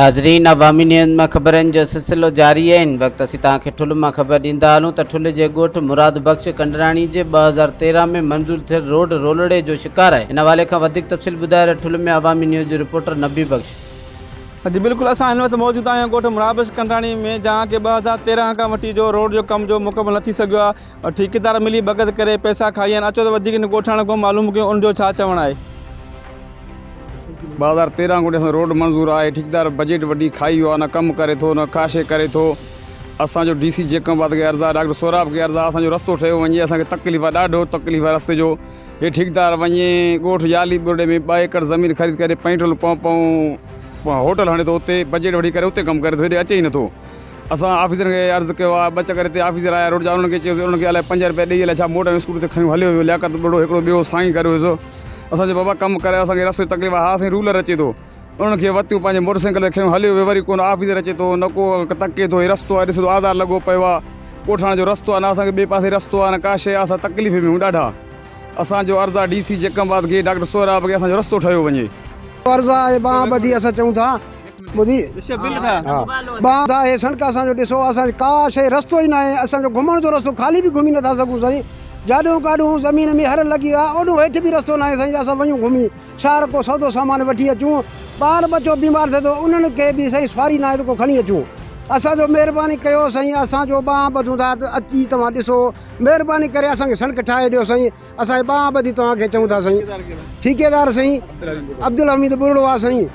नाज़रीन, अवामी न्यूज़ में ख़बरनि जो सिलसिलो जारी है। इन वक्त असीं तव्हांखे ठुल में ख़बर ॾींदा हलूं त ठुल जे ॻोठ मुराद बख्श कंडराणी जे 2013 में मंजूर थियल रोड रोलड़े जो शिकार है। इन हवाले खां वधीक तफ़सील ॿुधाए रहिया ठुल में अवामी न्यूज़ जो रिपोर्टर नबी बख्श। जी बिल्कुल, असां हिन वक़्तु मौजूद आहियूं ॻोठ मुराद बख्श कंडराणी में, जहाँ के 2013 खां वठी जो रोड जो कम जो मुकम्मल न थी सघियो आहे और ठेकेदार मिली भगत करे पैसा खाई आहिनि। अचो त वधीक इन ॻोठाण खां मालूम कयूं उनजो छा चवणु आहे। 2013 खां असां रोड मंज़ूर आहे, ठेकेदार बजट वॾी खाई वियो आहे, न कमु करे थो न काशे करे थो। असांजो DC जेकमाबाद खे अर्ज़ु आहे, डॉक्टर सोराब खे अर्ज़ु आहे, असांजो रस्तो ठहियो वञे, असांखे तकलीफ़ आहे, ॾाढो तकलीफ़ आहे रस्ते जो। हे ठेकेदार वञे ॻोठ याली ॿोड़े में 2 एकड़ ज़मीन ख़रीद करे पेट्रोल पंप ऐं होटल हणे थो, उते बजट वठी करे उते कमु करे थो, हेॾे अचे ई नथो। असां ऑफिसर खे अर्ज़ु कयो आहे, 2 चकर हिते ऑफिसर आया रोड जा, उन्हनि खे चयोसीं, उन्हनि खे अलाए 5 रुपया ॾेई अलाए छा मोटर में स्कूटर ते खयूं हलियो वियो। लियाकत ॿुढो हिकिड़ो ॿियो साईं करे हुयुसि, असांजो बाबा कमु करे, असांखे रस्ते तकलीफ़ आहे, हा साईं रूलर अचे थो, उन्हनि खे वरितियूं पंहिंजे मोटरसाइकिल ते खयूं हलियो वियो, वरी कोन ऑफिसर अचे थो, न को तके थो। हे रस्तो आहे, ॾिसो आधार लॻो पियो आहे, ॻोठाण जो रस्तो आहे, न असांखे ॿिए पासे रस्तो आहे, न का शइ आहे, असां तकलीफ़ में आहियूं ॾाढा। असांजो अर्ज़ु आहे DC जेकमाबाद खे, डॉक्टर सोराब खे असांजो रस्तो ठहियो वञे। अर्ज़ु आहे बांह ॿधी असां चऊं था, ॿुधी बांह था, हे सड़क असांजो ॾिसो, असांजो का शइ रस्तो ई न आहे, असांजो घुमण जो रस्तो ख़ाली बि घुमी नथा सघूं साईं। जाॾो काॾो ज़मीन में हर लॻी आहे, ओॾो हेठि बि रस्तो न आहे साईं, असां वञूं घुमी शहर को सौदो सामान वठी अचूं, ॿार बच्चो बीमार थिए थो, उन्हनि खे बि साईं सवारी न आहे त को खणी अचूं। असांजो महिरबानी कयो साईं, असांजो बांह ॿधूं था त अची तव्हां ॾिसो, महिरबानी करे असांखे सड़क ठाहे ॾियो साईं, असांजी बांह ॿधी तव्हांखे चऊं था साईं। ठेकेदार साईं अब्दुल हमीद बुरड़ो आहे साईं,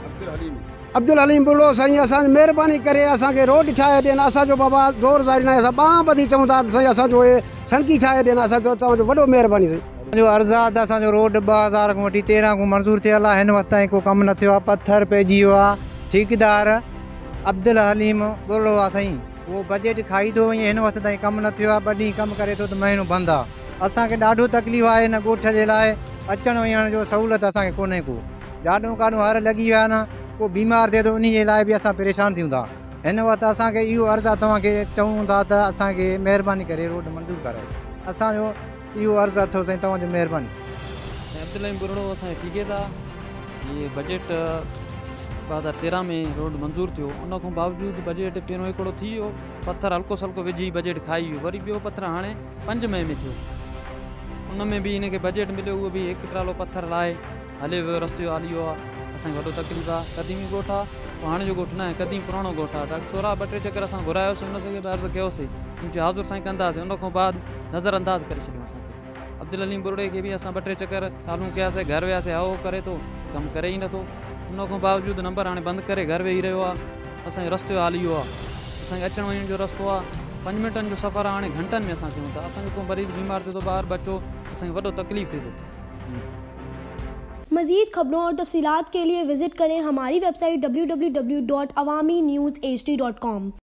अब्दुल हलीम बुरड़ो साईं, असांजी महिरबानी करे असांखे रोड ठाहे ॾियनि। असांजो बाबा ज़ोरदारी न आहे, असां बांह ॿधी चऊं था साईं, असांजो हे सड़की ठाहे ॾियनि, असांजो तव्हांजो वॾो महिरबानी साईं। असांजो अर्ज़ु आहे त असांजो रोड 2000 खां वठी 13 खां मंज़ूर थियल आहे, हिन वक़्त ताईं को कमु न थियो आहे, पथर पइजी वियो आहे। ठेकेदार अब्दुल हलीम बुरड़ो आहे साईं, उहो बजट खाई थो वञे, हिन वक़्त ताईं कमु न थियो आहे, 2 ॾींहं कमु करे थो त महीनो बंदि आहे। असांखे ॾाढो तकलीफ़ आहे हिन ॻोठ जे लाइ, अचण वञण जो सहूलियत असांखे कोन्हे को, जाॾो काॾो हर लॻी वियो आहे, न को बीमार थिए थो, उन जे लाइ बि असां परेशान थियूं था। हिन वक़्तु असांखे इहो अर्ज़ु आहे, तव्हांखे चऊं था त असांखे महिरबानी करे रोड मंज़ूर कराए, असांजो इहो अर्ज़ु अथव साईं, तव्हांजो महिरबानी। अब्दुल हलीम बुरड़ो असांखे ठेकेदार, ये बजट 2013 में रोड मंज़ूर थियो, उन खां बावजूदि बजट पहिरियों हिकिड़ो थी वियो, पथर हल्को सल्को विझी बजट खाई वियो, वरी ॿियो पथर हाणे 5 मई में थियो, उन में बि हिनखे बजट मिलियो, उहो बि 1 ट्रालो पथर लाहे हले वियो, रस्तो हली वियो आहे। असांखे वॾो तकलीफ़ आहे, क़दीमी ॻोठ आहे, हाणे जो ॻोठ न आहे, क़दीम पुराणो ॻोठ आहे। डॉक्टर सोराब 2 टे चकर असां घुरायोसीं, उनखे बि अर्ज़ु कयोसीं, उनखे हाज़ुर साईं कंदासीं, उन खां बाद नज़रअंदाज़ करे छॾियो असांखे। अब्दुल हलीम बुरड़े खे बि असां 2 टे चकर चालू कयासीं, घर वियासीं, हाओ करे थो, कमु करे ई नथो, उन खां बावजूदि नंबर हाणे बंदि करे घर वेही रहियो आहे, असांजो रस्तो हली वियो आहे। असांखे अचण वञण जो रस्तो आहे, 5 मिंटनि जो सफ़र आहे, हाणे घंटनि में असां कयूं था। असांजो को मरीज़ बीमार थिए थो, ॿार बच्चो, असांखे वॾो तकलीफ़ थिए थो। मज़ीद खबरों और तफसीलात के लिए विजिट करें हमारी वेबसाइट www.awamiNewsHD.com।